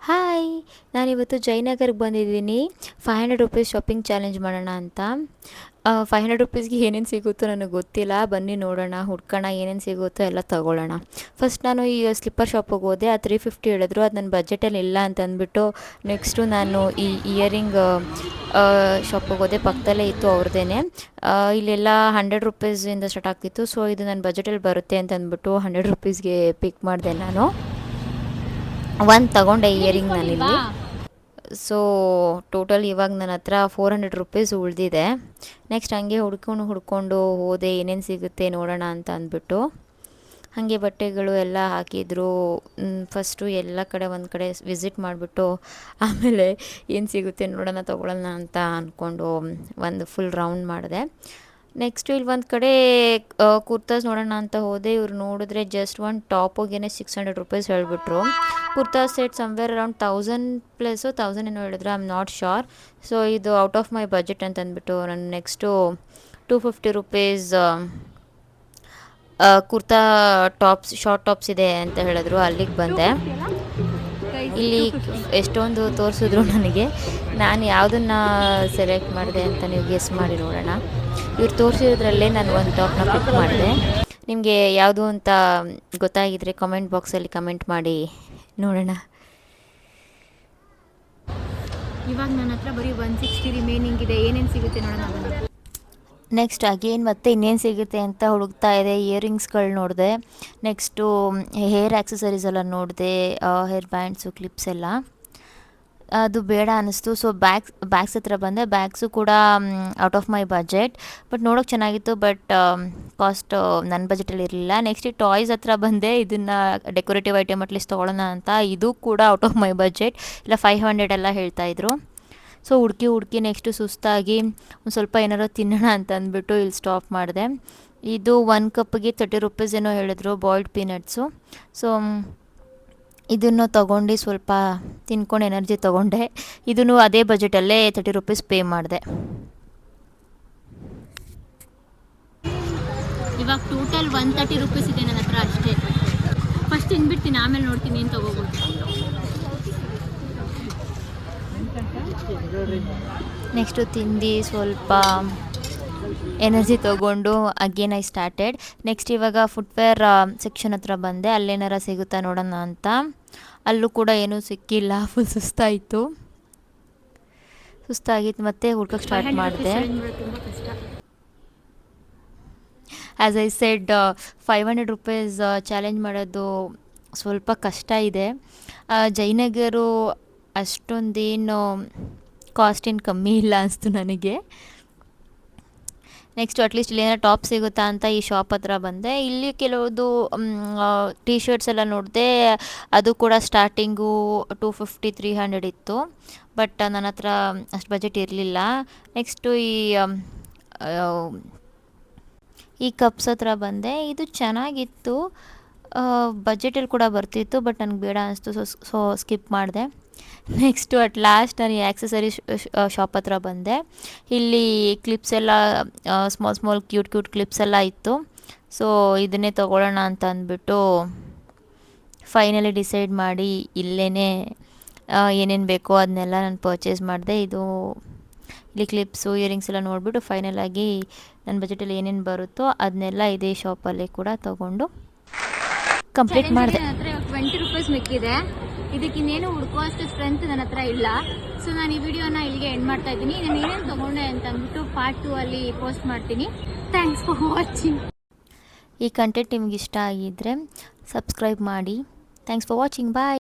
Hi, ನಾನಿವತ್ತು ಜಯನಗರ್ಗೆ ಬಂದಿದ್ದೀನಿ. 500 rupees shopping challenge ಮಾಡೋಣ ಅಂತ. 500 ರುಪೀಸ್ಗೆ ಏನೇನು ಸಿಗುತ್ತೋ ನನಗೆ ಗೊತ್ತಿಲ್ಲ. ಬನ್ನಿ ನೋಡೋಣ, ಹುಡ್ಕೋಣ, ಏನೇನು ಸಿಗುತ್ತೋ ಎಲ್ಲ ತೊಗೊಳ್ಳೋಣ. ಫಸ್ಟ್ ನಾನು ಈ ಸ್ಲಿಪ್ಪರ್ ಶಾಪಿಗೆ ಹೋದೆ. 350 ಹೇಳಿದ್ರು, ಅದು ನನ್ನ ಬಜೆಟಲ್ಲಿ ಇಲ್ಲ ಅಂತ ಅಂದ್ಬಿಟ್ಟು ನೆಕ್ಸ್ಟು ನಾನು ಈ ಇಯರಿಂಗ್ ಶಾಪಿಗೆ ಹೋದೆ. ಪಕ್ಕದಲ್ಲೇ ಇತ್ತು ಅವ್ರದ್ದೇ. ಇಲ್ಲೆಲ್ಲ 100 ರುಪೀಸಿಂದ ಸ್ಟಾರ್ಟ್ ಆಗ್ತಿತ್ತು. ಸೊ ಇದು ನನ್ನ ಬಜೆಟಲ್ಲಿ ಬರುತ್ತೆ ಅಂತ ಅಂದ್ಬಿಟ್ಟು 100 ರುಪೀಸ್ಗೆ ಪಿಕ್ ಮಾಡಿದೆ ನಾನು. ಒಂದು ತಗೊಂಡೆ ಇಯರಿಂಗ್ ನಾನಿಲ್ಲಿ. ಸೊ ಟೋಟಲ್ ಇವಾಗ ನನ್ನ ಹತ್ರ 400 ರುಪೀಸ್ ಉಳಿದಿದೆ. ನೆಕ್ಸ್ಟ್ ಹಂಗೆ ಹುಡ್ಕೊಂಡು ಹೋದೆ, ಏನೇನು ಸಿಗುತ್ತೆ ನೋಡೋಣ ಅಂತ ಅಂದ್ಬಿಟ್ಟು. ಹಾಗೆ ಬಟ್ಟೆಗಳು ಎಲ್ಲ ಹಾಕಿದ್ರು. ಫಸ್ಟು ಎಲ್ಲ ಕಡೆ ಒಂದು ಕಡೆ ವಿಸಿಟ್ ಮಾಡಿಬಿಟ್ಟು ಆಮೇಲೆ ಏನು ಸಿಗುತ್ತೆ ನೋಡೋಣ ತೊಗೊಳ್ಳೋಣ ಅಂತ ಅಂದ್ಕೊಂಡು ಒಂದು ಫುಲ್ ರೌಂಡ್ ಮಾಡಿದೆ. ನೆಕ್ಸ್ಟು ಇಲ್ಲಿ ಒಂದು ಕಡೆ ಕುರ್ತಾಸ್ ನೋಡೋಣ ಅಂತ ಹೋದೆ. ಇವ್ರು ನೋಡಿದ್ರೆ ಜಸ್ಟ್ ಒಂದು ಟಾಪಿಗೇನೆ 600 ರುಪೀಸ್ ಹೇಳಿಬಿಟ್ರು. Kurta set somewhere around 1000 plus 1000 ಏನೋ ಹೇಳಿದ್ರು, I am not sure. So ಇದು ಔಟ್ ಆಫ್ ಮೈ ಬಜೆಟ್ ಅಂತ ಅಂದ್ಬಿಟ್ಟು ನಾನು next 250 rupees kurta tops, short tops ಇದೆ ಅಂತ ಹೇಳಿದ್ರು, ಅಲ್ಲಿಗೆ ಬಂದೆ. ಇಲ್ಲಿ ಎಷ್ಟೊಂದು ತೋರಿಸಿದ್ರು ನನಗೆ. ನಾನು ಯಾವುದನ್ನು ಸೆಲೆಕ್ಟ್ ಮಾಡಿದೆ ಅಂತ ನೀವು ಗೆಸ್ ಮಾಡಿ ನೋಡೋಣ. ಇವ್ರು ತೋರಿಸಿದ್ರಲ್ಲೇ ನಾನು ಒಂದು ಟಾಪ್ನ ಪಿಕ್ ಮಾಡಿದೆ. ನಿಮಗೆ ಯಾವುದು ಅಂತ ಗೊತ್ತಾಗಿದ್ದರೆ ಕಮೆಂಟ್ ಬಾಕ್ಸಲ್ಲಿ ಕಮೆಂಟ್ ಮಾಡಿ ನೋಡೋಣ. ಇವಾಗ ನನ್ನ ಹತ್ರ ಬರೀ 160 ರಿಮೈನಿಂಗ್ ಇದೆ. ಏನೇನು ಸಿಗುತ್ತೆ ನೋಡೋಣ. ನೆಕ್ಸ್ಟ್ ಅಗೇನ್ ಮತ್ತೆ ಇನ್ನೇನು ಸಿಗುತ್ತೆ ಅಂತ ಹುಡುಕ್ತಾ ಇದೆ. ಇಯರಿಂಗ್ಸ್ಗಳು ನೋಡಿದೆ. ನೆಕ್ಸ್ಟು ಹೇರ್ ಆ್ಯಕ್ಸಸರೀಸ್ ಎಲ್ಲ ನೋಡಿದೆ, ಹೇರ್ ಬ್ಯಾಂಡ್ಸು, ಕ್ಲಿಪ್ಸ್ ಎಲ್ಲ. ಅದು ಬೇಡ ಅನ್ನಿಸ್ತು. ಸೊ ಬ್ಯಾಗ್ಸ್ ಹತ್ರ ಬಂದೆ. ಬ್ಯಾಗ್ಸು ಕೂಡ out of my budget, but ನೋಡೋಕೆ ಚೆನ್ನಾಗಿತ್ತು. ಬಟ್ ಕಾಸ್ಟ್ ನನ್ನ ಬಜೆಟಲ್ಲಿ ಇರಲಿಲ್ಲ. ನೆಕ್ಸ್ಟ್ ಈ ಟಾಯ್ಸ್ ಹತ್ರ ಬಂದೆ. ಇದನ್ನು ಡೆಕೋರೇಟಿವ್ ಐಟಮ್ ಅಟ್ಲೀಸ್ಟ್ ತೊಗೊಳ್ಳೋಣ ಅಂತ. ಇದು ಕೂಡ ಔಟ್ ಆಫ್ ಮೈ ಬಜೆಟ್, ಇಲ್ಲ 500 ಎಲ್ಲ ಹೇಳ್ತಾಯಿದ್ರು. ಸೊ ಹುಡುಕಿ ನೆಕ್ಸ್ಟು ಸುಸ್ತಾಗಿ ಒಂದು ಸ್ವಲ್ಪ ಏನಾರು ತಿನ್ನೋಣ ಅಂತ ಅಂದ್ಬಿಟ್ಟು ಇಲ್ಲಿ ಸ್ಟಾಪ್ ಮಾಡಿದೆ. ಇದು 1 ಕಪ್ಗೆ 30 ರುಪೀಸ್ ಏನೋ ಹೇಳಿದ್ರು, ಬಾಯ್ಲ್ಡ್ ಪೀನಟ್ಸು. ಸೊ ಇದನ್ನು ತೊಗೊಂಡು ಸ್ವಲ್ಪ ತಿನ್ಕೊಂಡು ಎನರ್ಜಿ ತೊಗೊಂಡೆ. ಇದನ್ನು ಅದೇ ಬಜೆಟಲ್ಲೇ 30 ರುಪೀಸ್ ಪೇ ಮಾಡಿದೆ. ಇವಾಗ ಟೋಟಲ್ 130 ರುಪೀಸ್ ಇದೆ ನನ್ನ ಹತ್ರ ಅಷ್ಟೇ. ಫಸ್ಟ್ ತಿನ್ಬಿಡ್ತೀನಿ, ಆಮೇಲೆ ನೋಡ್ತೀನಿ ಏನು ತೊಗೋಬೋದು. ನೆಕ್ಸ್ಟು ತಿಂದು ಸ್ವಲ್ಪ ಎನರ್ಜಿ ತೊಗೊಂಡು ಅಗೇನ್ ಐ ಸ್ಟಾರ್ಟೆಡ್. ನೆಕ್ಸ್ಟ್ ಇವಾಗ ಫುಟ್ವೇರ್ ಸೆಕ್ಷನ್ ಹತ್ರ ಬಂದೆ. ಅಲ್ಲೇನಾರ ಸಿಗುತ್ತಾ ನೋಡೋಣ ಅಂತ. ಅಲ್ಲೂ ಕೂಡ ಏನೂ ಸಿಕ್ಕಿಲ್ಲ. ಫುಲ್ ಸುಸ್ತಾಗಿತ್ತು. ಮತ್ತೆ ಹುಡ್ಕೋಕ್ಕೆ ಸ್ಟಾರ್ಟ್ ಮಾಡಿದೆ. As I said 500 rupees challenge ಮಾಡೋದು ಸ್ವಲ್ಪ ಕಷ್ಟ ಇದೆ. ಜಯನಗರು ಅಷ್ಟೊಂದೇನು ಕಾಸ್ಟ್ ಏನು ಕಮ್ಮಿ ಇಲ್ಲ ಅನಿಸ್ತು ನನಗೆ. ನೆಕ್ಸ್ಟು ಅಟ್ಲೀಸ್ಟ್ ಇಲ್ಲಿ ಏನಾರು ಟಾಪ್ ಸಿಗುತ್ತಾ ಅಂತ ಈ ಶಾಪ್ ಹತ್ರ ಬಂದೆ. ಇಲ್ಲಿ ಕೆಲವುದು ಟೀ ಶರ್ಟ್ಸ್ ಎಲ್ಲ ನೋಡಿದೆ. ಅದು ಕೂಡ ಸ್ಟಾರ್ಟಿಂಗು 250-300 ಇತ್ತು. ಬಟ್ ನನ್ನ ಹತ್ರ ಅಷ್ಟು ಬಜೆಟ್ ಇರಲಿಲ್ಲ. ನೆಕ್ಸ್ಟು ಈ ಕಪ್ಸ್ ಹತ್ರ ಬಂದೆ. ಇದು ಚೆನ್ನಾಗಿತ್ತು, ಬಜೆಟಲ್ಲಿ ಕೂಡ ಬರ್ತಿತ್ತು. ಬಟ್ ನನಗೆ ಬೇಡ ಅನಿಸ್ತು. ಸೊ ಸ್ಕಿಪ್ ಮಾಡಿದೆ. ನೆಕ್ಸ್ಟು ಅಟ್ ಲಾಸ್ಟ್ ನಾನು ಈ ಆ್ಯಕ್ಸಸರೀಸ್ ಶಾಪ್ ಹತ್ರ ಬಂದೆ. ಇಲ್ಲಿ ಕ್ಲಿಪ್ಸ್ ಎಲ್ಲ ಸ್ಮಾಲ್ ಕ್ಯೂಟ್ ಕ್ಲಿಪ್ಸ್ ಎಲ್ಲ ಇತ್ತು. ಸೊ ಇದನ್ನೇ ತೊಗೊಳ್ಳೋಣ ಅಂತ ಅಂದ್ಬಿಟ್ಟು ಫೈನಲಿ ಡಿಸೈಡ್ ಮಾಡಿ ಇಲ್ಲೇ ಏನೇನು ಬೇಕೋ ಅದನ್ನೆಲ್ಲ ನಾನು ಪರ್ಚೇಸ್ ಮಾಡಿದೆ. ಇಲ್ಲಿ ಕ್ಲಿಪ್ಸು, ಇಯರಿಂಗ್ಸ್ ಎಲ್ಲ ನೋಡಿಬಿಟ್ಟು ಫೈನಲಾಗಿ ನನ್ನ ಬಜೆಟಲ್ಲಿ ಏನೇನು ಬರುತ್ತೋ ಅದನ್ನೆಲ್ಲ ಇದೇ ಶಾಪಲ್ಲಿ ಕೂಡ ತೊಗೊಂಡು ಕಂಪ್ಲೀಟ್ ಮಾಡಿದೆ. 20 ರುಪೀಸ್ ಮಿಕ್ಕಿದೆ. ಇದಕ್ಕಿನ್ನೇನು ಹುಡ್ಕೋಷ್ಟು ಸ್ಟ್ರೆಂತ್ ನನ್ನ ಹತ್ರ ಇಲ್ಲ. ಸೊ ನಾನು ಈ ವಿಡಿಯೋನ ಇಲ್ಲಿಗೆ ಎಂಡ್ ಮಾಡ್ತಾ ಇದ್ದೀನಿ. ನಾನು ಏನೇನು ತೊಗೊಂಡೆ ಅಂತ ಅಂದ್ಬಿಟ್ಟು ಪಾರ್ಟ್ 2 ಅಲ್ಲಿ ಪೋಸ್ಟ್ ಮಾಡ್ತೀನಿ. Thanks for watching. ಈ ಕಂಟೆಂಟ್ ನಿಮ್ಗೆ ಇಷ್ಟ ಆಗಿದ್ದರೆ ಸಬ್ಸ್ಕ್ರೈಬ್ ಮಾಡಿ. Thanks for watching. ಬಾಯ್.